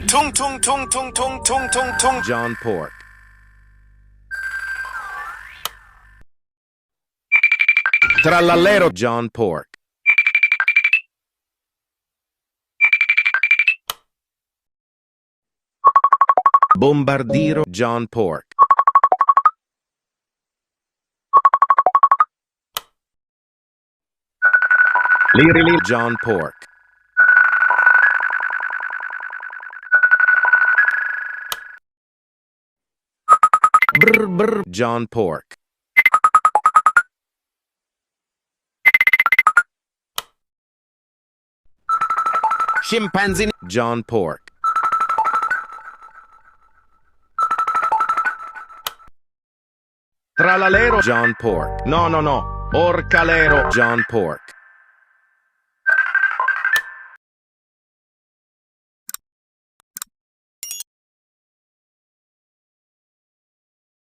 Tung tung tung tung tung tung tung tung. John Pork. Trallallero, John Pork. Bombardiro, John Pork. Lirili, John Pork. Brr brr, John Pork. Scimpanzini, John Pork. Trallallero, John Pork. No, no, no. Orcalero, John Pork.